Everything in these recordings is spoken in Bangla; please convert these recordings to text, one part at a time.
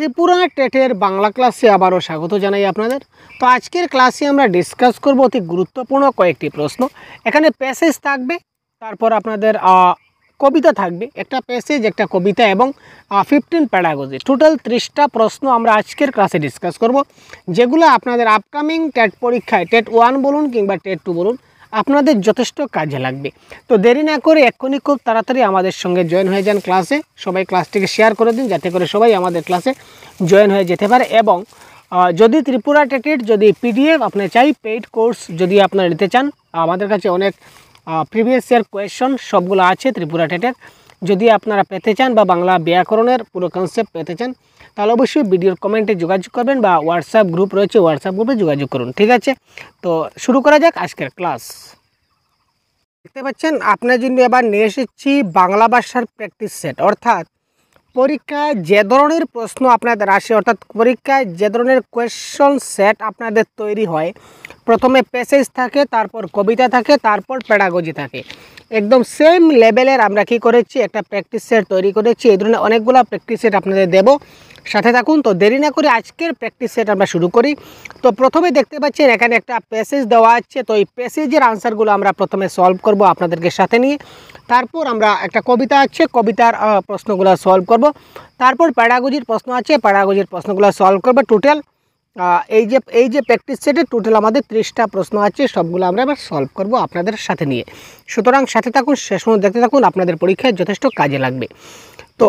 ত্রিপুরা টেটের বাংলা ক্লাসে আবারও স্বাগত জানাই আপনাদের। তো আজকের ক্লাসে আমরা ডিসকাস করব অতি গুরুত্বপূর্ণ কয়েকটি প্রশ্ন। এখানে প্যাসেজ থাকবে, তারপর আপনাদের কবিতা থাকবে, একটা প্যাসেজ একটা কবিতা এবং 15 প্যাডাগজি, টোটাল 30টা প্রশ্ন আমরা আজকের ক্লাসে ডিসকাস করব, যেগুলো আপনাদের আপকামিং টেট পরীক্ষায় টেট 1 বলুন কিংবা টেট 2 বলুন আপনাদের যথেষ্ট কাজে লাগবে। তো দেরি না করে এক্ষুনি খুব তাড়াতাড়ি আমাদের সঙ্গে জয়েন হয়ে যান ক্লাসে। সবাই ক্লাসটিকে শেয়ার করে দিন যাতে করে সবাই আমাদের ক্লাসে জয়েন হয়ে যেতে পারে। এবং যদি ত্রিপুরা টেটের যদি পিডিএফ আপনি চাই, পেইড কোর্স যদি আপনারা নিতে চান, আমাদের কাছে অনেক প্রিভিয়াস ইয়ার কোয়েশন সবগুলো আছে ত্রিপুরা টেটের। যদি আপনারা পেতে চান বা বাংলা ব্যাকরণের পুরো কনসেপ্ট পেতে চান, তাহলে অবশ্যই ভিডিওর কমেন্টে যোগাযোগ করবেন বা হোয়াটসঅ্যাপ গ্রুপ রয়েছে, হোয়াটসঅ্যাপ গ্রুপে যোগাযোগ করুন। ঠিক আছে, তো শুরু করা যাক আজকের ক্লাস। দেখতে পাচ্ছেন আপনার জন্য এবার নিয়ে এসেছি বাংলা ভাষার প্র্যাকটিস সেট, অর্থাৎ পরীক্ষায় যে ধরনের প্রশ্ন আপনাদের আসে, অর্থাৎ পরীক্ষায় যে ধরনের কোয়েশ্চন সেট আপনাদের তৈরি হয়, প্রথমে প্যাসেজ থাকে, তারপর কবিতা থাকে, তারপর প্যাডাগজি থাকে, একদম সেম লেভেলের আমরা কি করেছি একটা প্র্যাকটিস সেট তৈরি করেছি। এই ধরনের অনেকগুলো প্র্যাকটিস সেট আপনাদের দেব, সাথে থাকুন। তো দেরি না করে আজকের প্র্যাকটিস সেট আমরা শুরু করি। তো প্রথমে দেখতে পাচ্ছেন এখানে একটা প্যাসেজ দেওয়া আছে, তো এই প্যাসেজের আনসারগুলো আমরা প্রথমে সলভ করব আপনাদেরকে সাথে নিয়ে। তারপর আমরা একটা কবিতা আছে, কবিতার প্রশ্নগুলো সলভ করব। তারপর প্যাডাগজির প্রশ্ন আছে, প্যাডাগজির প্রশ্নগুলো সলভ করব। টোটাল এই যে প্র্যাকটিস সেটে টোটাল আমাদের 30টা প্রশ্ন আছে, সবগুলো আমরা এবার সলভ করব আপনাদের সাথে নিয়ে। সুতরাং সাথে থাকুন, শেষ পর্যন্ত দেখতে থাকুন, আপনাদের পরীক্ষায় যথেষ্ট কাজে লাগবে। তো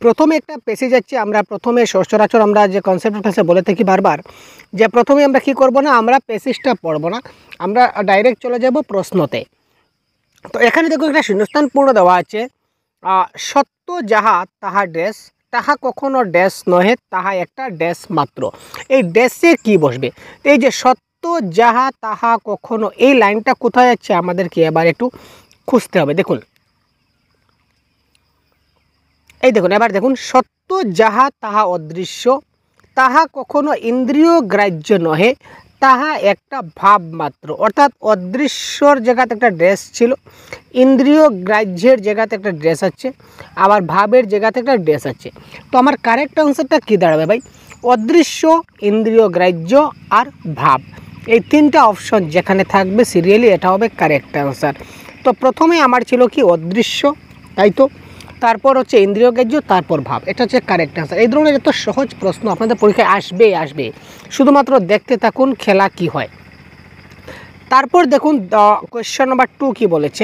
প্রথমে একটা প্যাসেজ আছে, আমরা প্রথমে সচরাচর আমরা যে কনসেপ্টের কাছে বলে থাকি বারবার, যে প্রথমে আমরা কি করব না, আমরা প্যাসেজটা পড়ব না, আমরা ডাইরেক্ট চলে যাব প্রশ্নতে। তো এখানে দেখুন একটা শূন্যস্থান পূর্ণ দেওয়া আছে, সত্য যাহা তাহা ড্যাশ, তাহা কখনো ড্যাশ নহে, তাহা একটা ড্যাশ মাত্র। এই ড্যাশে কি বসবে? এই যে সত্য যাহা তাহা কখনো, এই লাইনটা কোথায় আছে আমাদেরকে এবার একটু খুঁজতে হবে। দেখুন, এই দেখুন, এবার দেখুন, সত্য যাহা তাহা অদৃশ্য, তাহা কখনো ইন্দ্রিয় গ্রাহ্য নহে, তাহা একটা ভাব মাত্র। অর্থাৎ অদৃশ্যর জায়গাতে একটা ড্রেস ছিল, ইন্দ্রিয় গ্রাহ্যের জায়গাতে একটা ড্রেস আছে, আবার ভাবের জায়গাতে একটা ড্রেস আছে। তো আমার কারেক্ট আনসারটা কী দাঁড়াবে ভাই? অদৃশ্য, ইন্দ্রিয় গ্রাহ্য আর ভাব, এই 3টা অপশন যেখানে থাকবে সিরিয়ালি, এটা হবে কারেক্ট আনসার। তো প্রথমে আমার ছিল কি অদৃশ্য, তাই তো, তারপর হচ্ছে ইন্দ্রিয় গ্রাহ্য, তারপর ভাব, এটা হচ্ছে কারেক্ট আনসার। এই ধরনের এত সহজ প্রশ্ন আপনাদের পরীক্ষায় আসবে, শুধুমাত্র দেখতে থাকুন খেলা কি হয়। তারপর দেখুন কোয়েশ্চন নাম্বার 2 কি বলেছে,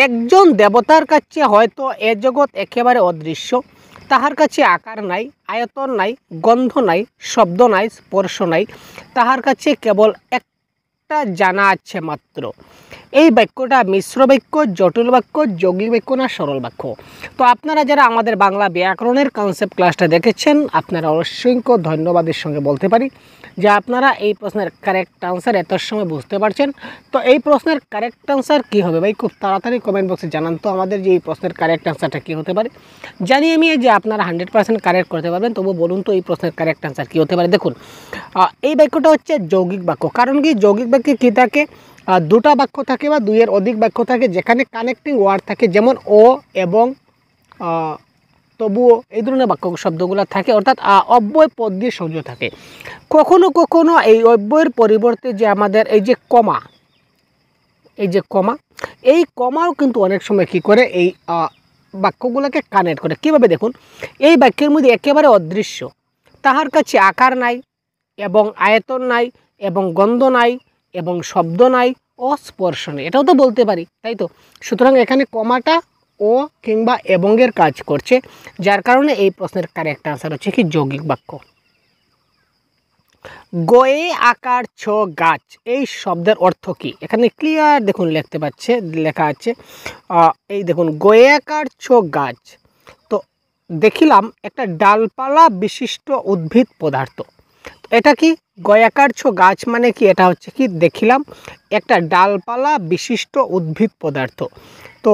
একজন দেবতার কাছে হয়তো এ জগৎ একেবারে অদৃশ্য, তাহার কাছে আকার নাই, আয়তন নাই, গন্ধ নাই, শব্দ নাই, স্পর্শ নাই, তাহার কাছে কেবল একটা জানা আছে মাত্র। এই বাক্যটা মিশ্র বাক্য, জটিল বাক্য, যৌগিক বাক্য না সরল বাক্য? তো আপনারা যারা আমাদের বাংলা ব্যাকরণের কনসেপ্ট ক্লাসটা দেখেছেন, আপনারা অসংখ্য ধন্যবাদের সঙ্গে বলতে পারি যে আপনারা এই প্রশ্নের কারেক্ট আনসার এত সময় বুঝতে পারছেন। তো এই প্রশ্নের কারেক্ট আনসার কী হবে ভাই? খুব তাড়াতাড়ি কমেন্ট বক্সে জানান তো আমাদের যে এই প্রশ্নের কারেক্ট আনসারটা কী হতে পারে। জানি আমি যে আপনারা 100% কারেক্ট করতে পারবেন, তবু বলুন তো এই প্রশ্নের কারেক্ট আনসার কী হতে পারে। দেখুন, এই বাক্যটা হচ্ছে যৌগিক বাক্য। কারণ কি, যৌগিক বাক্যে কী থাকে? দুটা বাক্য থাকে বা দুইয়ের অধিক বাক্য থাকে, যেখানে কানেক্টিং ওয়ার্ড থাকে, যেমন ও এবং তবুও, এই ধরনের বাক্য শব্দগুলো থাকে, অর্থাৎ অব্যয় পদ দিয়ে সংযোগ থাকে। কখনো কখনো এই অব্যয়ের পরিবর্তে যে আমাদের এই যে কমা, এই কমাও কিন্তু অনেক সময় কী করে, এই বাক্যগুলোকে কানেক্ট করে। কীভাবে? দেখুন, এই বাক্যের মধ্যে একেবারে অদৃশ্য, তাহার কাছে আকার নাই এবং আয়তন নাই এবং গন্ধ নাই এবং শব্দ নাই, অস্পর্শ নেই, এটাও তো বলতে পারি, তাই তো? সুতরাং এখানে কমাটা ও কিংবা এবংয়ের কাজ করছে, যার কারণে এই প্রশ্নের কারেক্ট আনসার হচ্ছে কি যৌগিক বাক্য। গয়ে আকার ছ গাছ, এই শব্দের অর্থ কি? এখানে ক্লিয়ার দেখুন লেখা আছে, এই দেখুন, গয়ে আকার ছ গাছ। তো দেখিলাম একটা ডালপালা বিশিষ্ট উদ্ভিদ পদার্থ। এটা কি? গয়াকার ছ গাছ মানে কি? এটা হচ্ছে কি, দেখিলাম একটা ডালপালা বিশিষ্ট উদ্ভিদ পদার্থ। তো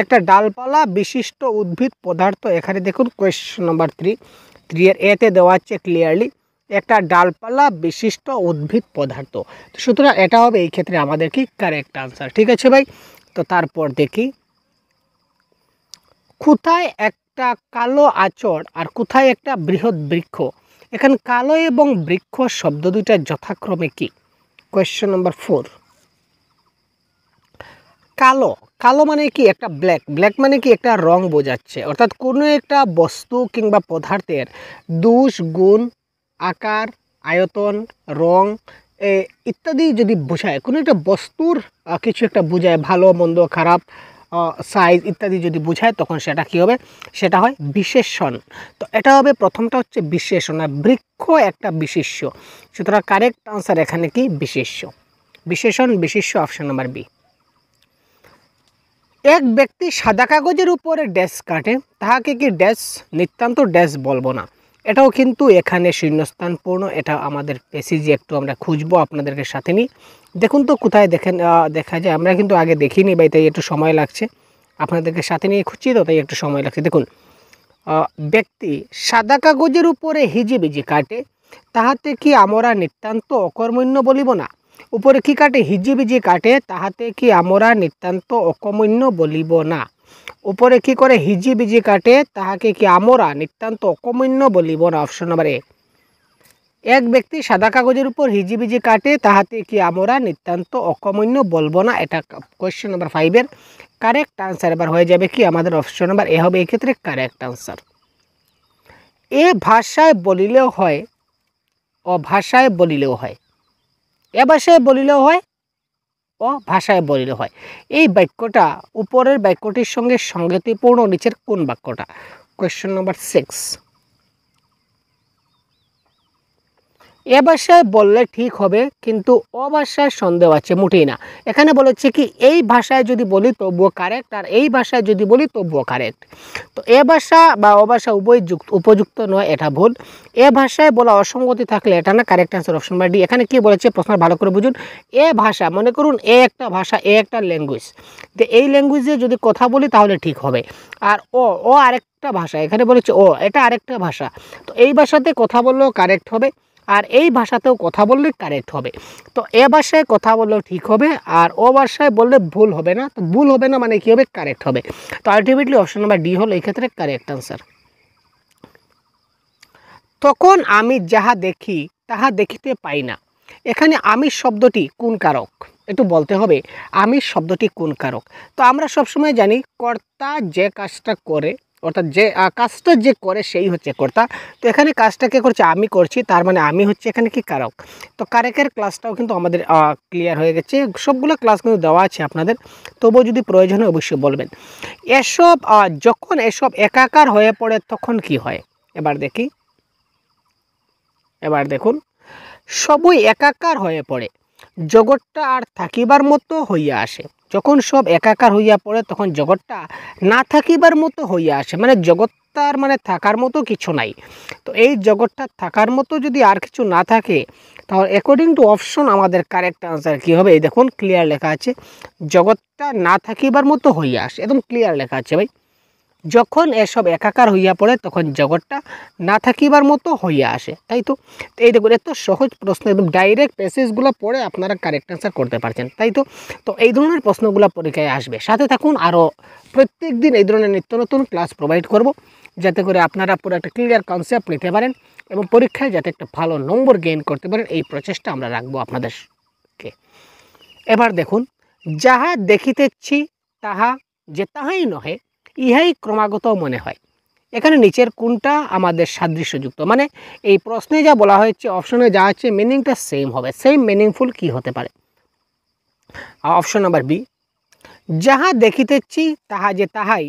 একটা ডালপালা বিশিষ্ট উদ্ভিদ পদার্থ, এখানে দেখুন কোয়েশ্চন নাম্বার 3 এর এতে দেওয়া আছে ক্লিয়ারলি একটা ডালপালা বিশিষ্ট উদ্ভিদ পদার্থ। তো সুতরাং এটা হবে এই ক্ষেত্রে আমাদের কি কারেক্ট আনসার। ঠিক আছে ভাই, তো তারপর দেখি, কোথায় এক একটা কালো আঁচড় আর কোথায় একটা বৃহৎ বৃক্ষ? এখানে কালো এবং বৃক্ষ শব্দ দুইটা যথাক্রমে কি? Question number 4। কালো, কালো মানে কি? একটা ব্ল্যাক, ব্ল্যাক মানে কি? একটা রং বোঝাচ্ছে, অর্থাৎ কোনো একটা বস্তু কিংবা পদার্থের দোষ, গুণ, আকার, আয়তন, রং ইত্যাদি যদি বোঝায়, কোনো একটা বস্তুর কিছু একটা বোঝায়, ভালো মন্দ খারাপ সাইজ ইত্যাদি যদি বোঝায়, তখন সেটা কি হবে? সেটা হয় বিশেষণ। তো এটা হবে, প্রথমটা হচ্ছে বিশেষণ, আর বৃক্ষ একটা বিশেষ্য। সুতরাং কারেক্ট আনসার এখানে কি? বিশেষ্য। বিশেষণ বিশেষ্য, অপশন নাম্বার বি। এক ব্যক্তি সাদা কাগজের উপরে ড্যাশ কাটে, তাহাকে কি ড্যাশ? নিতান্ত ড্যাশ বলবো না। এটাও কিন্তু এখানে শূন্যস্থানপূর্ণ। এটা আমাদের পেসিজে একটু আমরা খুঁজবো আপনাদেরকে সাথে নিই। দেখুন তো কোথায় দেখেন দেখা যায়, আমরা কিন্তু আগে দেখিনি ভাই, তাই একটু সময় লাগছে। আপনাদেরকে সাথে নিয়ে খুঁজছি তো, তাই একটু সময় লাগছে। দেখুন, ব্যক্তি সাদা কাগজের উপরে হিজিবিজি কাটে, তাহাতে কি আমরা নিতান্ত অকর্মণ্য বলিব না? উপরে কি কাটে? হিজিবিজি কাটে, তাহাতে কি আমরা নিতান্ত অকর্মণ্য বলিব না? উপরে কি করে? হিজিবিজি কাটে, তাহাকে কি আমরা নিতান্ত অকর্মণ্য বলিব না? Option number A. এক ব্যক্তি সাদা কাগজের উপর হিজিবিজি কাটে, তাহাতে কি আমরা নিতান্ত অকর্মণ্য বলবো না? এটা কোয়েশ্চেন নাম্বার 5-এর কারেক্ট আনসার। এবার হয়ে যাবে কি? আমাদের অপশন নাম্বার এ হবে এক্ষেত্রে কারেক্ট আনসার। এ ভাষায় বলিলেও হয়, অভাষায় বলিলেও হয়। এ ভাষায় বলিলেও হয়, অভাষায় বলিলেও হয়। এই বাক্যটা উপরের বাক্যটির সঙ্গে সংগতিপূর্ণ নিচের কোন বাক্যটা? Question number 6। এ ভাষায় বললে ঠিক হবে, কিন্তু অভাষায় সন্দেহ আছে, মোটেই না। এখানে বলেছে কি? এই ভাষায় যদি বলি তবুও কারেক্ট, আর এই ভাষায় যদি বলি তবুও কারেক্ট। তো এ ভাষা বা অভাষা উভয় উপযুক্ত নয়, এটা ভুল। এ ভাষায় বলা অসঙ্গতি থাকলে এটা না, correct answer option number D. এখানে কি বলেছে প্রশ্ন ভালো করে বুঝুন। এ ভাষা, মনে করুন এ একটা ভাষা, এ একটা ল্যাঙ্গুয়েজ, তো এই ল্যাঙ্গুয়েজে যদি কথা বলি তাহলে ঠিক হবে। আর ও আরেকটা ভাষা, এখানে বলেছে ও, এটা আরেকটা ভাষা। তো এই ভাষাতে কথা বললেও কারেক্ট হবে, আর এই ভাষাতেও কথা বললে কারেক্ট হবে। তো এ ভাষায় কথা বললেও ঠিক হবে, আর ও ভাষায় বললে ভুল হবে না। তো ভুল হবে না মানে কি হবে? কারেক্ট হবে। তো আলটিমেটলি অপশন নাম্বার ডি হলো এই ক্ষেত্রে কারেক্ট আনসার। তখন আমি যাহা দেখি তাহা দেখিতে পাই না। এখানে আমি শব্দটি কোন কারক? একটু বলতে হবে, আমি শব্দটি কোন কারক? তো আমরা সবসময় জানি কর্তা যে কাজটা করে, অর্থাৎ যে কাজটা যে করে সেই হচ্ছে কর্তা। তো এখানে কাজটা কে করছে? আমি করছি, তার মানে আমি হচ্ছে এখানে কি? কারক। তো কারকের ক্লাসটাও কিন্তু আমাদের ক্লিয়ার হয়ে গেছে। সবগুলো ক্লাস কিন্তু দেওয়া আছে আপনাদের, তবুও যদি প্রয়োজন হয় অবশ্যই বলবেন। এসব যখন এসব একাকার হয়ে পড়ে তখন কি হয়? এবার দেখুন, সবই একাকার হয়ে পড়ে, জগৎটা আর থাকিবার মতো হইয়া আসে। যখন সব একাকার হইয়া পড়ে তখন জগৎটা না থাকিবার মতো হইয়া আসে, মানে জগৎটার মানে থাকার মতো কিছু নাই। তো এই জগৎটা থাকার মতো যদি আর কিছু না থাকে, তাহলে অ্যাকর্ডিং টু অপশন আমাদের কারেক্ট আনসার কী হবে? এই দেখুন ক্লিয়ার লেখা আছে, জগৎটা না থাকিবার মতো হইয়া আসে, একদম ক্লিয়ার লেখা আছে ভাই। যখন এসব একাকার হইয়া পড়ে তখন জগৎটা না থাকিবার মতো হইয়া আসে, তাই তো? এই দেখুন, এত সহজ প্রশ্ন, একদম ডাইরেক্ট প্যাসেজগুলো পড়ে আপনারা কারেক্ট অ্যান্সার করতে পারছেন, তাই তো? তো এই ধরনের প্রশ্নগুলো পরীক্ষায় আসবে, সাথে থাকুন। আরও প্রত্যেক দিন এই ধরনের নিত্য নতুন ক্লাস প্রোভাইড করব, যাতে করে আপনারা পুরো একটা ক্লিয়ার কনসেপ্ট নিতে পারেন এবং পরীক্ষায় যাতে একটা ভালো নম্বর গেইন করতে পারেন, এই প্রচেষ্টা আমরা রাখবো আপনাদেরকে। এবার দেখুন, যাহা দেখিতেছি তাহা যে তাহাই নহে, ইহাই ক্রমাগত মনে হয়। এখানে নিচের কোনটা আমাদের সাদৃশ্যযুক্ত? মানে এই প্রশ্নে যা বলা হয়েছে, অপশনে যা আছে মিনিংটা সেম হবে। সেম মিনিংফুল কি হতে পারে? অপশন নাম্বার বি, যাহা দেখিতেছি তাহা যে তাহাই,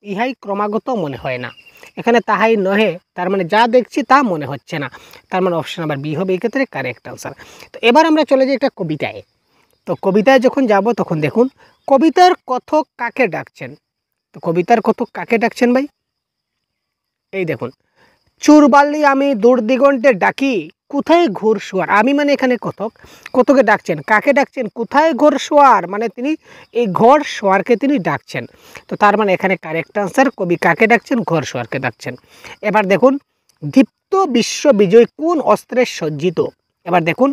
ইহাই ক্রমাগত মনে হয় না। এখানে তাহাই নহে, তার মানে যা দেখছি তা মনে হচ্ছে না, তার মানে অপশন নাম্বার বি হবে এক্ষেত্রে কারেক্ট আনসার। তো এবার আমরা চলে যাই একটা কবিতায়। তো কবিতায় যখন যাব তখন দেখুন, কবিতার কথক কাকে ডাকছেন? তো কবিতার কথক কাকে ডাকছেন ভাই? এই দেখুন, চুরবাল্লি আমি দূর দিগন্তে ডাকি, কোথায় ঘোর শোয়ার। আমি মানে এখানে কথক, কথকে ডাকছেন, কাকে ডাকছেন? কোথায় ঘোর শোয়ার, মানে তিনি এই ঘর শোয়ারকে তিনি ডাকছেন। তো তার মানে এখানে কারেক্ট আনসার, কবি কাকে ডাকছেন? ঘর শোয়ারকে ডাকছেন। এবার দেখুন, দীপ্ত বিশ্ব বিজয় কোন অস্ত্রে সজ্জিত? এবার দেখুন,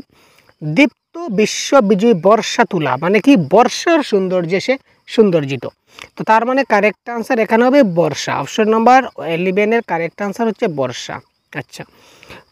দীপ্ত বিশ্ব বিজয় বর্ষা তুলা, মানে কি? বর্ষার সৌন্দর্যে সে সৌন্দর্যিত। তো তার মানে কারেক্ট আনসার এখানে হবে বর্ষা। অপশন নাম্বার 11 কারেক্ট আনসার হচ্ছে বর্ষা। আচ্ছা,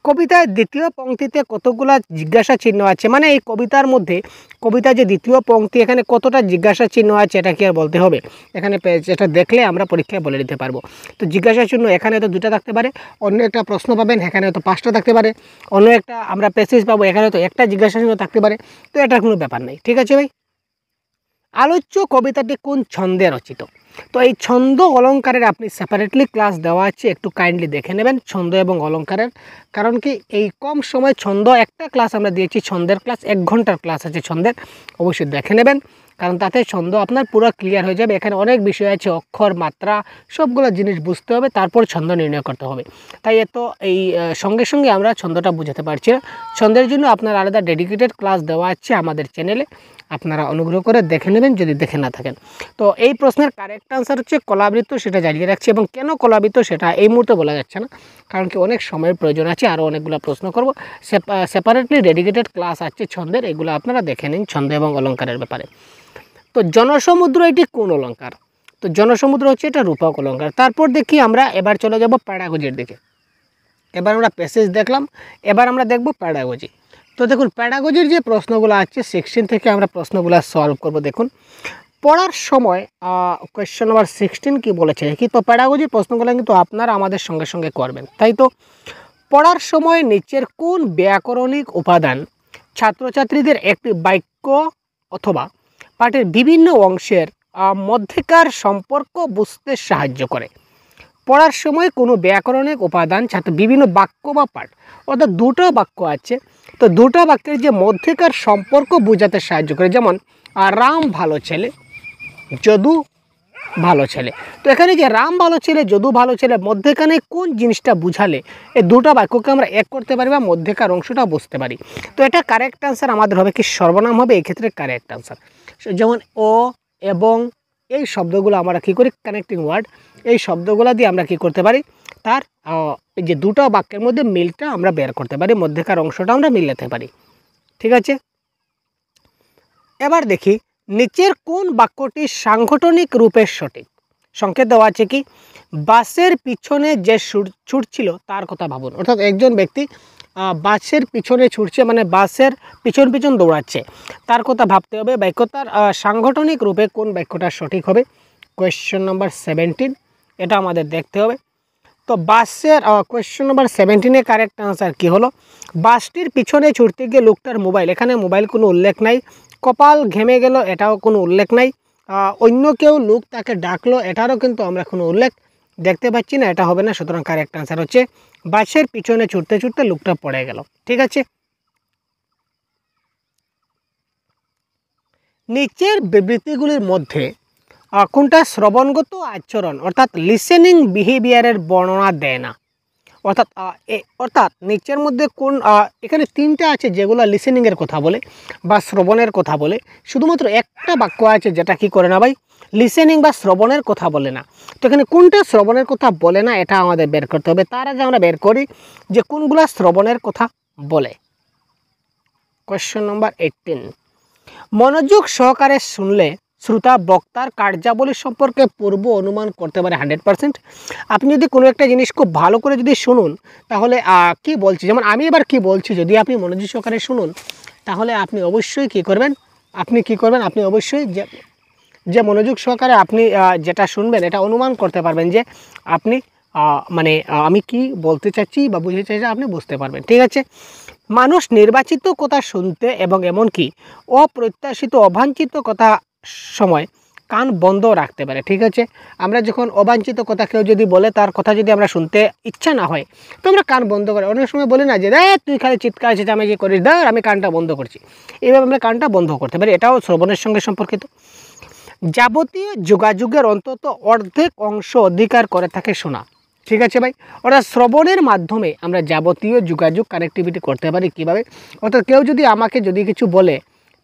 কবিতার দ্বিতীয় পংক্তিতে কতগুলা জিজ্ঞাসা চিহ্ন আছে, মানে এই কবিতার মধ্যে কবিতার যে দ্বিতীয় পংক্তি এখানে কতটা জিজ্ঞাসা চিহ্ন আছে এটা কি আর বলতে হবে? এখানে এটা দেখলে আমরা পরীক্ষায় বলে দিতে পারবো। তো জিজ্ঞাসা চিহ্ন এখানে তো 2টা থাকতে পারে, অন্য একটা প্রশ্ন পাবেন এখানে তো 5টা থাকতে পারে, অন্য একটা আমরা প্যাসেজ পাবো এখানে তো একটা জিজ্ঞাসা চিহ্ন থাকতে পারে। তো এটার কোনো ব্যাপার নেই, ঠিক আছে ভাই। আলোচ্য কবিতাটি কোন ছন্দে রচিত? তো এই ছন্দ অলঙ্কারের আপনি সেপারেটলি ক্লাস দেওয়া আছে, একটু কাইন্ডলি দেখে নেবেন ছন্দ এবং অলঙ্কারের। কারণ কি এই কম সময় ছন্দ একটা ক্লাস আমরা দিয়েছি, ছন্দের ক্লাস 1 ঘন্টার ক্লাস আছে ছন্দের, অবশ্যই দেখে নেবেন, কারণ তাতে ছন্দ আপনার পুরো ক্লিয়ার হয়ে যাবে। এখানে অনেক বিষয় আছে, অক্ষর, মাত্রা, সবগুলো জিনিস বুঝতে হবে, তারপর ছন্দ নির্ণয় করতে হবে। তাই এত এই সঙ্গে সঙ্গে আমরা ছন্দটা বুঝাতে পারছি না। ছন্দের জন্য আপনার আলাদা ডেডিকেটেড ক্লাস দেওয়া আছে আমাদের চ্যানেলে, আপনারা অনুগ্রহ করে দেখে নেবেন যদি দেখে না থাকেন। তো এই প্রশ্নের কারেক্ট আনসার হচ্ছে কলাবৃত্ত, সেটা জানিয়ে রাখছি। এবং কেন কলাবৃত্ত সেটা এই মুহূর্তে বলা যাচ্ছে না, কারণ কি অনেক সময়ের প্রয়োজন আছে, আরও অনেকগুলো প্রশ্ন করব, সেপারেটলি ডেডিকেটেড ক্লাস আছে ছন্দের, এগুলো আপনারা দেখে নিন ছন্দ এবং অলঙ্কারের ব্যাপারে। তো জনসমুদ্র এটি কোন অলঙ্কার? তো জনসমুদ্র হচ্ছে এটা রূপক অলঙ্কার। তারপর দেখি আমরা এবার চলে যাব প্যাডাগজির দিকে। এবার আমরা প্যাসেজ দেখলাম, এবার আমরা দেখব প্যাডাগজি। তো দেখুন প্যাডাগজির যে প্রশ্নগুলো আছে 16 থেকে আমরা প্রশ্নগুলো সলভ করব। দেখুন পড়ার সময় কোয়েশ্চেন নাম্বার 16 কি বলেছে কি, তো প্যাডাগজির প্রশ্নগুলো কিন্তু আপনারা আমাদের সঙ্গে সঙ্গে করবেন। তাই তো পড়ার সময় নিচের কোন ব্যাকরণিক উপাদান ছাত্রছাত্রীদের একটি বাক্য অথবা পাঠের বিভিন্ন অংশের মধ্যেকার সম্পর্ক বুঝতে সাহায্য করে? পড়ার সময় কোনো ব্যাকরণিক উপাদান ছাত্র বিভিন্ন বাক্য বা পাঠ, অর্থাৎ 2টা বাক্য আছে, তো 2টা বাক্যের যে মধ্যেকার সম্পর্ক বোঝাতে সাহায্য করে। যেমন রাম ভালো ছেলে, যদু ভালো ছেলে। তো এখানে যে রাম ভালো ছেলে, যদু ভালো ছেলে, মধ্যেখানে কোন জিনিসটা বুঝালে এই 2টা বাক্যকে আমরা এক করতে পারি বা মধ্যেকার অংশটা বুঝতে পারি? তো এটা কারেক্ট আনসার আমাদের হবে কি সর্বনাম হবে এক্ষেত্রে কারেক্ট আনসার। যেমন ও এবং এই শব্দগুলো আমরা কী করি, কানেক্টিং ওয়ার্ড, এই শব্দগুলো দিয়ে আমরা কী করতে পারি, তার এই যে 2টা বাক্যের মধ্যে মিলটা আমরা বের করতে পারি, মধ্যেকার অংশটা আমরা মিলাতে পারি, ঠিক আছে। এবার দেখি নিচের কোন বাক্যটি সাংগঠনিক রূপে সঠিক? সংকেত দেওয়া আছে কি, বাসের পিছনে যে ছুটছিল তার কথা ভাবুন। অর্থাৎ একজন ব্যক্তি বাসের পিছনে ছুটছে, মানে বাসের পিছন পিছন দৌড়াচ্ছে, তার কথা ভাবতে হবে। বাক্যটার সাংগঠনিক রূপে কোন বাক্যটা সঠিক হবে? কোয়েশ্চেন নাম্বার 17 এটা আমাদের দেখতে হবে। তো বাসের কোয়েশ্চেন নাম্বার 17 কারেক্ট আনসার কি হলো, বাসটির পিছনে ছুটতে গিয়ে লোকটার মোবাইল, এখানে মোবাইল কোনো উল্লেখ নাই। কপাল ঘেমে গেল, এটাও কোনো উল্লেখ নাই। অন্য কেউ লোক তাকে ডাকলো, এটারও কিন্তু আমরা কোনো উল্লেখ দেখতে পাচ্ছি না, এটা হবে না। সুতরাং কারেক্ট আনসার হচ্ছে বাসের পিছনে ছুটতে ছুটতে লোকটা পড়ে গেল, ঠিক আছে। নিচের বিবৃতিগুলির মধ্যে কোনটা শ্রবণগত আচরণ অর্থাৎ লিসেনিং বিহেভিয়ারের বর্ণনা দেয় না? অর্থাৎ নিচের মধ্যে কোন এখানে 3টা আছে যেগুলো লিসেনিংয়ের কথা বলে বা শ্রবণের কথা বলে, শুধুমাত্র একটা বাক্য আছে যেটা কি করে না ভাই, লিসেনিং বা শ্রবণের কথা বলে না। তো এখানে কোনটা শ্রবণের কথা বলে না এটা আমাদের বের করতে হবে। তার আগে আমরা বের করি যে কোনগুলা শ্রবণের কথা বলে। কোয়েশ্চেন নাম্বার 18, মনোযোগ সহকারে শুনলে শ্রোতা বক্তার কার্যাবলী সম্পর্কে পূর্ব অনুমান করতে পারে 100%। আপনি যদি কোনো একটা জিনিস খুব ভালো করে যদি শুনুন, তাহলে কি বলছি, যেমন আমি এবার কি বলছি, যদি আপনি মনোযোগ সহকারে শুনুন তাহলে আপনি অবশ্যই কি করবেন, আপনি অবশ্যই যে মনোযোগ সহকারে আপনি যেটা শুনবেন এটা অনুমান করতে পারবেন যে আপনি মানে আমি কি বলতে চাচ্ছি বা বুঝতে চাইছি আপনি বুঝতে পারবেন, ঠিক আছে। মানুষ নির্বাচিত কথা শুনতে এবং এমনকি অপ্রত্যাশিত অবাঞ্ছিত কথা সময় কান বন্ধ রাখতে পারে, ঠিক আছে। আমরা যখন অবাঞ্ছিত কথা কেউ যদি বলে তার কথা যদি আমরা শুনতে ইচ্ছা না হয় তো আমরা কান বন্ধ করে, অনেক সময় বলি না যে তুই খালি চিৎকার চেঁচামেচি করিস, আমি কানটা বন্ধ করছি, এইভাবে আমরা কানটা বন্ধ করতে পারি, এটাও শ্রবণের সঙ্গে সম্পর্কিত। যাবতীয় যোগাযোগের অন্তত অর্ধেক অংশ অধিকার করে থাকে শোনা, ঠিক আছে ভাই। অর্থাৎ শ্রবণের মাধ্যমে আমরা যাবতীয় যোগাযোগ কানেক্টিভিটি করতে পারি কীভাবে, অর্থাৎ কেউ যদি আমাকে যদি কিছু বলে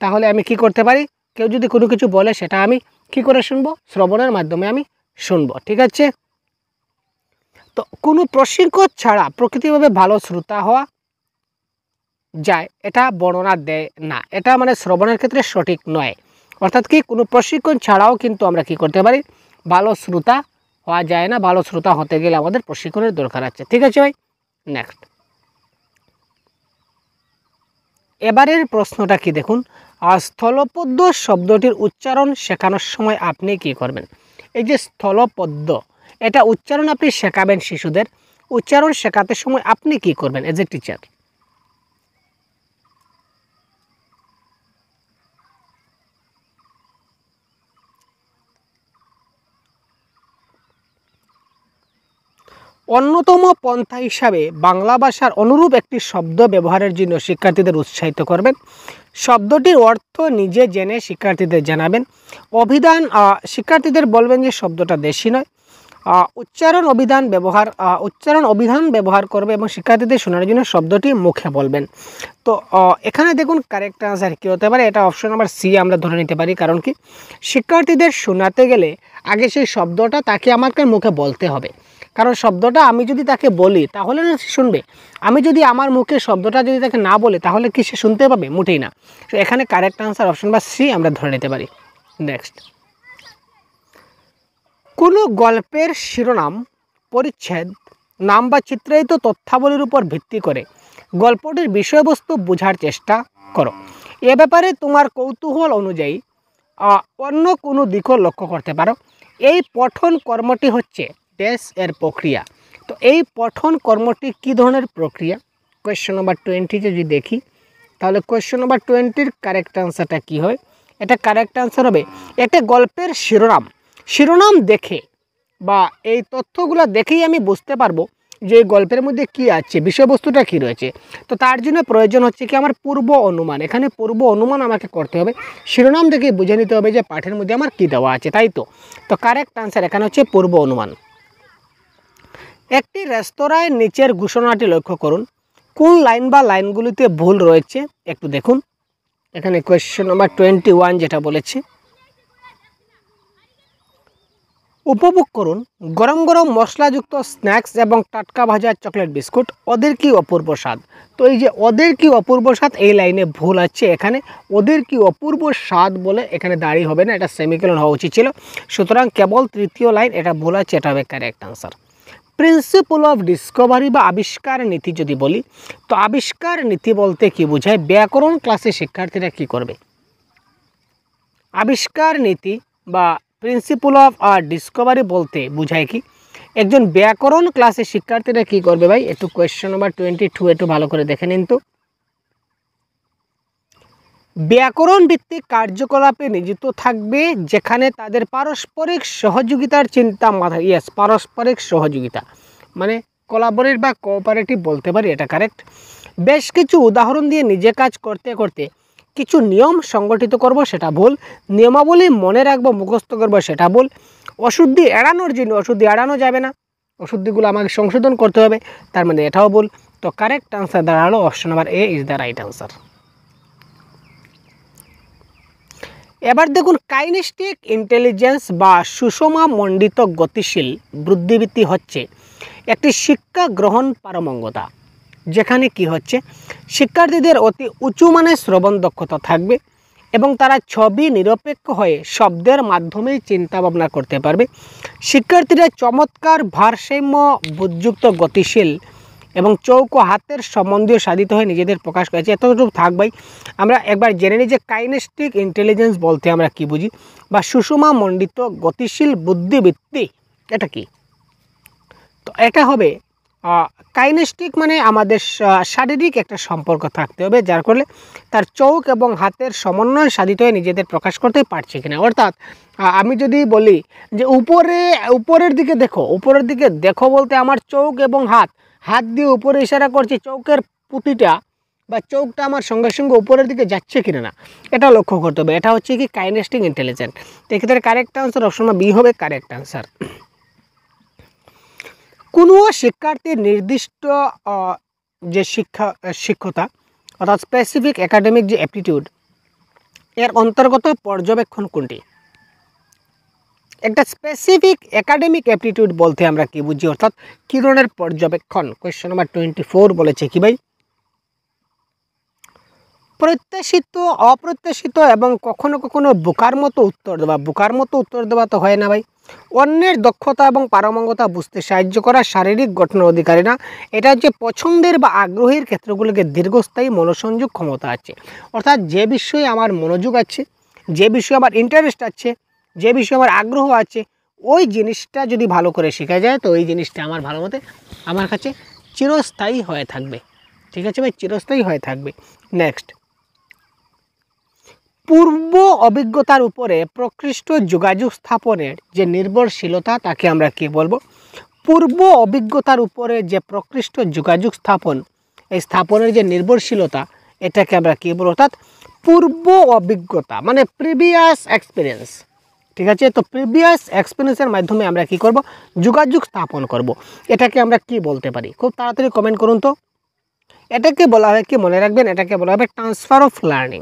তাহলে আমি কি করতে পারি, কেউ যদি কোনো কিছু বলে সেটা আমি কি করে শুনবো, শ্রবণের মাধ্যমে আমি শুনবো, ঠিক আছে। তো কোনো প্রশিক্ষণ ছাড়া প্রকৃতিভাবে ভালো শ্রোতা হওয়া যায় এটা বর্ণনা দেয় না, এটা মানে শ্রবণের ক্ষেত্রে সঠিক নয়। অর্থাৎ কি কোনো প্রশিক্ষণ ছাড়াও কিন্তু আমরা কি করতে পারি, ভালো শ্রোতা হওয়া যায় না। ভালো শ্রোতা হতে গেলে আমাদের প্রশিক্ষণের দরকার আছে। ঠিক আছে ভাই, নেক্সট এবারের প্রশ্নটা কি দেখুন, স্থলপদ্ম শব্দটির উচ্চারণ শেখানোর সময় আপনি কি করবেন। এই যে স্থলপদ্ম, এটা উচ্চারণ আপনি শেখাবেন শিশুদের, উচ্চারণ শেখাতে সময় আপনি কি করবেন এজ এ টিচার। অন্যতম পন্থা হিসাবে বাংলা ভাষার অনুরূপ একটি শব্দ ব্যবহারের জন্য শিক্ষার্থীদের উৎসাহিত করবেন। শব্দটির অর্থ নিজে জেনে শিক্ষার্থীদের জানাবেন। অভিধান শিক্ষার্থীদের বলবেন যে শব্দটা দেশি নয়। উচ্চারণ অভিধান ব্যবহার করবে এবং শিক্ষার্থীদের শোনার জন্য শব্দটি মুখে বলবেন। তো এখানে দেখুন কারেক্ট আনসার কী হতে পারে, এটা অপশন নাম্বার সি আমরা ধরে নিতে পারি। কারণ কি, শিক্ষার্থীদের শোনাতে গেলে আগে সেই শব্দটা তাকে আমাকে মুখে বলতে হবে। কারণ শব্দটা আমি যদি তাকে বলি তাহলে না সে শুনবে, আমি যদি আমার মুখে শব্দটা যদি তাকে না বলে তাহলে কি সে শুনতে পাবে, মোটেই না। তো এখানে কারেক্ট আনসার অপশন বা সি আমরা ধরে নিতে পারি। নেক্সট, কোনো গল্পের শিরোনাম, পরিচ্ছেদ, নাম বা চিত্রায়িত তথ্যাবলীর উপর ভিত্তি করে গল্পটির বিষয়বস্তু বোঝার চেষ্টা করো। এ ব্যাপারে তোমার কৌতূহল অনুযায়ী অন্য কোনো দিকও লক্ষ্য করতে পারো। এই পঠন কর্মটি হচ্ছে ড্যাশ এর প্রক্রিয়া। তো এই পঠন কর্মটি কী ধরনের প্রক্রিয়া, কোয়েশ্চন নাম্বার 20 যদি দেখি তাহলে কোয়েশ্চন নাম্বার 20 কারেক্ট আনসারটা কী হয়, এটা কারেক্ট আনসার হবে একটা গল্পের শিরোনাম দেখে বা এই তথ্যগুলো দেখেই আমি বুঝতে পারবো যে এই গল্পের মধ্যে কি আছে, বিষয়বস্তুটা কি রয়েছে। তো তার জন্য প্রয়োজন হচ্ছে কি আমার পূর্ব অনুমান। এখানে পূর্ব অনুমান আমাকে করতে হবে, শিরোনাম দেখে বুঝে নিতে হবে যে পাঠের মধ্যে আমার কি দেওয়া আছে, তাই তো। তো কারেক্ট আনসার এখানে হচ্ছে পূর্ব অনুমান। একটি রেস্তোরাঁয় নিচের ঘোষণাটি লক্ষ্য করুন, কোন লাইন বা লাইনগুলিতে ভুল রয়েছে একটু দেখুন। এখানে কোয়েশ্চন নাম্বার 21 যেটা বলেছে, উপভোগ করুন গরম গরম মশলাযুক্ত স্ন্যাক্স এবং টাটকা ভাজা চকলেট বিস্কুট, ওদের কি অপূর্ব স্বাদ। তো এই যে ওদের কি অপূর্ব স্বাদ, এই লাইনে ভুল আছে। এখানে ওদের কি অপূর্ব স্বাদ বলে এখানে দাঁড়িয়ে হবে না, এটা সেমিকোলন হওয়া উচিত ছিল। সুতরাং কেবল তৃতীয় লাইন এটা ভুল আছে, এটা হবে correct answer. Principle of Discovery বা আবিষ্কার নীতি যদি বলি, তো আবিষ্কার নীতি বলতে কি বোঝায়, ব্যাকরণ ক্লাসে শিক্ষার্থীরা কি করবে। আবিষ্কার নীতি বা প্রিন্সিপল অফ ডিসকভারি বলতে বোঝায় কি, একজন ব্যাকরণ ক্লাসে শিক্ষার্থীরা কি করবে ভাই, একটু কোয়েশ্চন নাম্বার 22 একটু ভালো করে দেখে নিন। তো ব্যাকরণ ভিত্তিক কার্যকলাপে নিযুক্ত থাকবে যেখানে তাদের পারস্পরিক সহযোগিতার চিন্তা মাথায়, ইয়েস পারস্পরিক সহযোগিতা মানে কোলাবোরেট বা কোঅপারেটিভ বলতে পারি, এটা কারেক্ট। বেশ কিছু উদাহরণ দিয়ে নিজে কাজ করতে করতে কিছু নিয়ম সংগঠিত করব, সেটা ভুল। নিয়মাবলী মনে রাখবো, মুখস্থ করবো, সেটা ভুল। অশুদ্ধি এড়ানোর জন্য, অশুদ্ধি এড়ানো যাবে না, অশুদ্ধিগুলো আমাকে সংশোধন করতে হবে, তার মানে এটাও ভুল। তো কারেক্ট আনসার দাঁড়ালো option number A is the right answer. এবার দেখুন, কাইনেস্টিক ইন্টেলিজেন্স বা সুষমা মণ্ডিত গতিশীল বুদ্ধিবৃত্তি হচ্ছে একটি শিক্ষা গ্রহণ পারমঙ্গতা, যেখানে কি হচ্ছে শিক্ষার্থীদের অতি উঁচু মানের শ্রবণ দক্ষতা থাকবে এবং তারা ছবি নিরপেক্ষ হয়ে শব্দের মাধ্যমেই চিন্তা ভাবনা করতে পারবে। শিক্ষার্থীরা চমৎকার ভারসাম্য বুদ্ধিযুক্ত গতিশীল এবং চৌকো হাতের সম্বন্ধীয় সাধিত হয়ে নিজেদের প্রকাশ করেছে। এতটুকু থাক ভাই, আমরা একবার জেনে নিই যে কাইনেস্টিক ইন্টেলিজেন্স বলতে আমরা কি বুঝি বা সুষমা মণ্ডিত গতিশীল বুদ্ধিবৃত্তি এটা কি। তো এটা হবে কাইনেস্টিক মানে আমাদের শারীরিক একটা সম্পর্ক থাকতে হবে, যার ফলে তার চোখ এবং হাতের সমন্বয় সাধিত হয়ে নিজেদের প্রকাশ করতে পারছে কিনা। অর্থাৎ আমি যদি বলি যে উপরের দিকে দেখো বলতে আমার চোখ এবং হাত দিয়ে উপরে ইশারা করছি, চৌকের পুঁতিটা বা চোখটা আমার সঙ্গে সঙ্গে উপরের দিকে যাচ্ছে কিনা না, এটা লক্ষ্য করতে হবে। এটা হচ্ছে কি কাইনেস্টিক ইন্টেলিজেন্স। তো এক্ষেত্রে কারেক্ট আনসার অপশন বি হবে কারেক্ট আনসার। কোনো শিক্ষার্থীর নির্দিষ্ট যে শিক্ষতা অর্থাৎ স্পেসিফিক একাডেমিক যে অ্যাপটিটিউড এর অন্তর্গত পর্যবেক্ষণ কোনটি। একটা স্পেসিফিক একাডেমিক অ্যাপটিটিউড বলতে আমরা কি বুঝি, অর্থাৎ কী ধরনের পর্যবেক্ষণ। কোয়েশ্চন নাম্বার 24 বলেছে কি ভাই, প্রত্যাশিত, অপ্রত্যাশিত এবং কখনো কখনো বোকার মতো উত্তর দেওয়া। বোকার মতো উত্তর দেওয়া তো হয় না ভাই। অন্যের দক্ষতা এবং পারঙ্গমতা বুঝতে সাহায্য করা শারীরিক গঠনের অধিকারী না। এটা হচ্ছে পছন্দের বা আগ্রহের ক্ষেত্রগুলোকে দীর্ঘস্থায়ী মনোসংযোগ ক্ষমতা আছে। অর্থাৎ যে বিষয়ে আমার মনোযোগ আছে, যে বিষয়ে আমার ইন্টারেস্ট আছে, যে বিষয়ে আমার আগ্রহ আছে, ওই জিনিসটা যদি ভালো করে শেখা যায় তো ওই জিনিসটা আমার ভালো মতে আমার কাছে চিরস্থায়ী হয়ে থাকবে। ঠিক আছে ভাই, চিরস্থায়ী হয়ে থাকবে। নেক্সট, পূর্ব অভিজ্ঞতার উপরে প্রকৃষ্ট যোগাযোগ স্থাপনের যে নির্ভরশীলতা তাকে আমরা কি বলবো? পূর্ব অভিজ্ঞতার উপরে যে প্রকৃষ্ট যোগাযোগ স্থাপন, এই স্থাপনের যে নির্ভরশীলতা এটাকে আমরা কি বলবো? অর্থাৎ পূর্ব অভিজ্ঞতা মানে প্রিভিয়াস এক্সপিরিয়েন্স। ঠিক আছে, তো প্রিভিয়াস এক্সপিরিয়েন্সের মাধ্যমে আমরা কি করব? যোগাযোগ স্থাপন করব। এটাকে আমরা কি বলতে পারি? খুব তাড়াতাড়ি কমেন্ট করুন তো। এটাকে বলা হয় কি, মনে রাখবেন, এটাকে বলা হবে ট্রান্সফার অফ লার্নিং।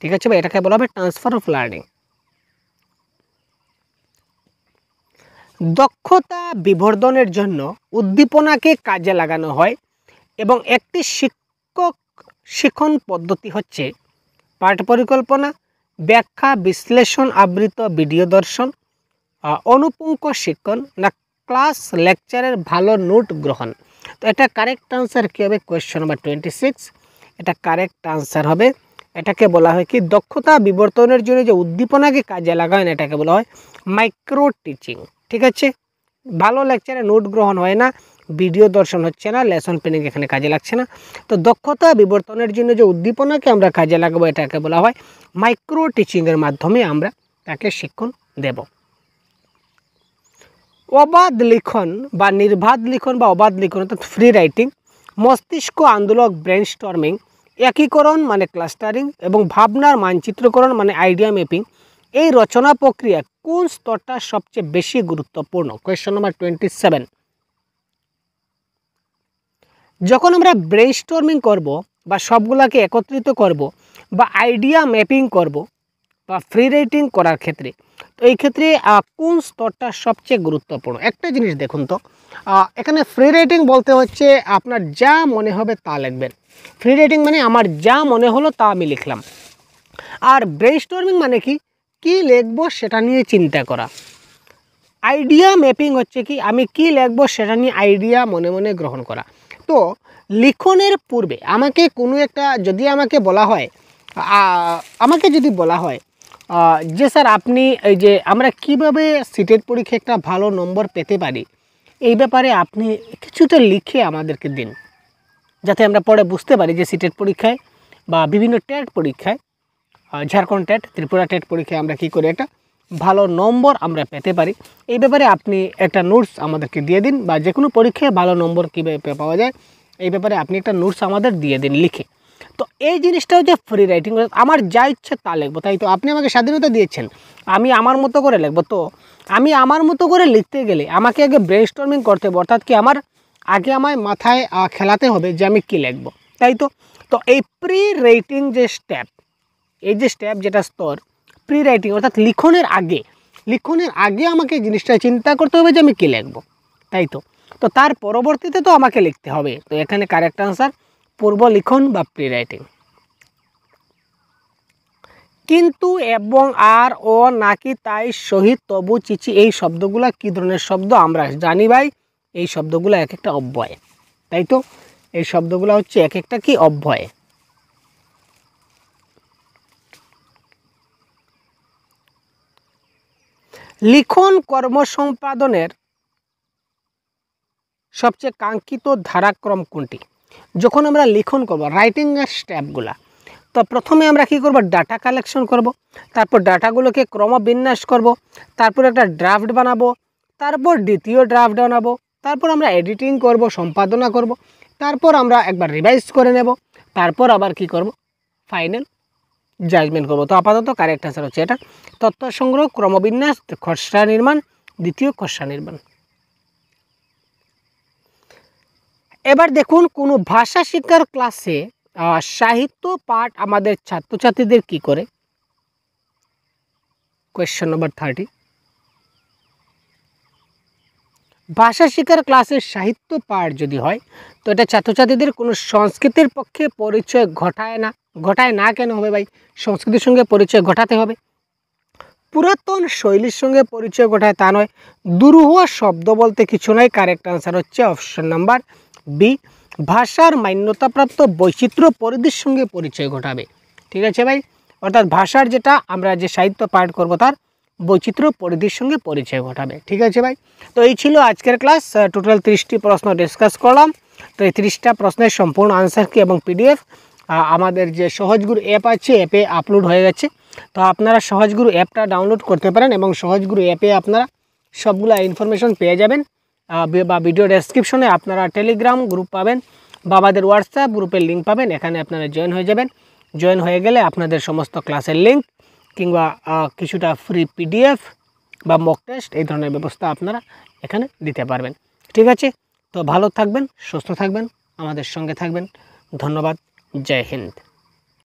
ঠিক আছে ভাই, এটাকে বলা হবে ট্রান্সফার অফ লার্নিং। দক্ষতা বিবর্ধনের জন্য উদ্দীপনাকে কাজে লাগানো হয় এবং একটি শিক্ষণ পদ্ধতি হচ্ছে পাঠ পরিকল্পনা, ব্যাখ্যা, বিশ্লেষণ, আবৃত ভিডিও দর্শন, অনুপুঙ্খ শিক্ষণ না ক্লাস লেকচারের ভালো নোট গ্রহণ। তো এটা কারেক্ট আনসার কী হবে? কোয়েশ্চন নাম্বার 26, এটা কারেক্ট আনসার হবে। এটাকে বলা হয় কি, দক্ষতা বিবর্তনের জন্য যে উদ্দীপনাকে কাজে লাগায় এটাকে বলা হয় মাইক্রো টিচিং। ঠিক আছে, ভালো লেকচারে নোট গ্রহণ হয় না, ভিডিও দর্শন হচ্ছে না, লেসন প্ল্যানিং এখানে কাজে লাগছে না। তো দক্ষতা বিবর্তনের জন্য যে উদ্দীপনাকে আমরা কাজে লাগাবো এটাকে বলা হয় মাইক্রো টিচিংয়ের মাধ্যমে আমরা তাকে শিক্ষণ দেব। অবাধ লিখন বা নির্বাধ লিখন বা অবাধ লিখন অর্থাৎ ফ্রি রাইটিং, মস্তিষ্ক আন্দোলক ব্রেন স্টর্মিং, একীকরণ মানে ক্লাস্টারিং এবং ভাবনার মানচিত্রকরণ মানে আইডিয়া ম্যাপিং, এই রচনা প্রক্রিয়া কোন স্তরটা সবচেয়ে বেশি গুরুত্বপূর্ণ? Question number 27। যখন আমরা ব্রেন স্টর্মিং করব বা সবগুলাকে একত্রিত করব বা আইডিয়া ম্যাপিং করব বা ফ্রি রাইটিং করার ক্ষেত্রে, তো এই ক্ষেত্রে কোন স্তরটা সবচেয়ে গুরুত্বপূর্ণ? একটা জিনিস দেখুন তো, এখানে ফ্রি রাইটিং বলতে হচ্ছে আপনার যা মনে হবে তা লিখবেন। ফ্রি রাইটিং মানে আমার যা মনে হলো তা আমি লিখলাম। আর ব্রেন স্টর্মিং মানে কি, কী লিখবো সেটা নিয়ে চিন্তা করা। আইডিয়া ম্যাপিং হচ্ছে কি, আমি কি লিখবো সেটা নিয়ে আইডিয়া মনে মনে গ্রহণ করা। তো লিখনের পূর্বে আমাকে কোনো একটা, যদি আমাকে বলা হয়, আমাকে যদি বলা হয় যে স্যার আপনি এই যে আমরা কিভাবে সিটেট পরীক্ষায় একটা ভালো নম্বর পেতে পারি, এই ব্যাপারে আপনি কিছুটা লিখে আমাদেরকে দিন, যাতে আমরা পরে বুঝতে পারি যে সিটেট পরীক্ষায় বা বিভিন্ন টেট পরীক্ষায়, ঝাড়খণ্ড টেট, ত্রিপুরা টেট পরীক্ষায় আমরা কী করে একটা ভালো নম্বর আমরা পেতে পারি। এই ব্যাপারে আপনি একটা নোটস আমাদেরকে দিয়ে দিন, বা যে কোনো পরীক্ষায় ভালো নম্বর কীভাবে পাওয়া যায় এই ব্যাপারে আপনি একটা নোটস আমাদের দিয়ে দিন লিখে। তো এই জিনিসটা হচ্ছে ফ্রি রাইটিং, আমার যা ইচ্ছে তা লিখবো, তাই তো আপনি আমাকে স্বাধীনতা দিয়েছেন, আমি আমার মতো করে লিখবো। তো আমি আমার মতো করে লিখতে গেলে আমাকে আগে ব্রেন স্টর্মিং করতে হবে, অর্থাৎ কি আমার আগে আমায় মাথায় খেলাতে হবে যে আমি কী লিখবো, তাই তো। তো এই প্রি রাইটিং যে স্টেপ, এই যে স্টেপ যেটা স্তর প্রি রাইটিং অর্থাৎ লিখনের আগে আমাকে জিনিসটা চিন্তা করতে হবে যে আমি কী লিখবো, তাই তো। তো তার পরবর্তীতে তো আমাকে লিখতে হবে। তো এখানে কারেক্ট আনসার পূর্ব লিখন বা প্রি রাইটিং। কিন্তু, এবং, আর, ও, নাকি, তাই, সহিত, তবু, চিচি, এই শব্দগুলো কী ধরনের শব্দ? আমরা জানি ভাই এই শব্দগুলো এক একটা অব্যয়, তাই তো। এই শব্দগুলো হচ্ছে এক একটা কি অব্যয়। লিখন কর্ম সম্পাদনের সবচেয়ে কাঙ্ক্ষিত ধারাক্রম কোনটি? যখন আমরা লিখন করব, রাইটিংয়ের স্টেপগুলা, তো প্রথমে আমরা কি করব? ডাটা কালেকশন করব, তারপর ডাটাগুলোকে ক্রমবিন্যাস করব, তারপর একটা ড্রাফট বানাবো, তারপর দ্বিতীয় ড্রাফট বানাবো, তারপর আমরা এডিটিং করব, সম্পাদনা করব, তারপর আমরা একবার রিভাইজ করে নেব, তারপর আবার কি করব? ফাইনাল জাজমেন্ট করব। তো আপাতত কারেক্ট আনসার হচ্ছে এটা, তথ্য সংগ্রহ, ক্রমবিন্যাস, খসড়া নির্মাণ, দ্বিতীয় খসড়া নির্মাণ। এবার দেখুন, কোনো ভাষা শিক্ষার ক্লাসে সাহিত্য পাঠ আমাদের ছাত্রছাত্রীদের কি করে? Question number 30। ভাষা শিক্ষার ক্লাসের সাহিত্য পাঠ যদি হয় তো এটা ছাত্রছাত্রীদের কোনো সংস্কৃতির পক্ষে পরিচয় ঘটায় না কেন হবে ভাই? সংস্কৃতির সঙ্গে পরিচয় ঘটাতে হবে। পুরাতন শৈলীর সঙ্গে পরিচয় ঘটায় তা নয়। দুরূহ শব্দ বলতে কিছু নয়। কারেক্ট আনসার হচ্ছে অপশন নাম্বার বি, ভাষার মান্যতাপ্রাপ্ত বৈচিত্র্য পরিধির সঙ্গে পরিচয় ঘটাবে। ঠিক আছে ভাই, অর্থাৎ ভাষার যেটা আমরা যে সাহিত্য পাঠ করব তার বৈচিত্র্য পরিধির সঙ্গে পরিচয় ঘটাবে। ঠিক আছে ভাই, তো এই ছিল আজকের ক্লাস। টোটাল 30টি প্রশ্ন ডিসকাস করলাম। তো এই 30টা প্রশ্নের সম্পূর্ণ আনসার কি এবং পিডিএফ আমাদের যে সহজগুরু অ্যাপ আছে অ্যাপে আপলোড হয়ে গেছে। তো আপনারা সহজগুরু অ্যাপটা ডাউনলোড করতে পারেন এবং সহজগুরু অ্যাপে আপনারা সবগুলা ইনফরমেশন পেয়ে যাবেন। বা ভিডিও ডেসক্রিপশনে আপনারা টেলিগ্রাম গ্রুপ পাবেন বা আমাদের হোয়াটসঅ্যাপ গ্রুপের লিঙ্ক পাবেন। এখানে আপনারা জয়েন হয়ে যাবেন। জয়েন হয়ে গেলে আপনাদের সমস্ত ক্লাসের লিঙ্ক কিংবা কিছুটা ফ্রি পিডিএফ বা মক টেস্ট এই ধরনের ব্যবস্থা আপনারা এখানে দিতে পারবেন। ঠিক আছে, তো ভালো থাকবেন, সুস্থ থাকবেন, আমাদের সঙ্গে থাকবেন। ধন্যবাদ। জয় হিন্দ।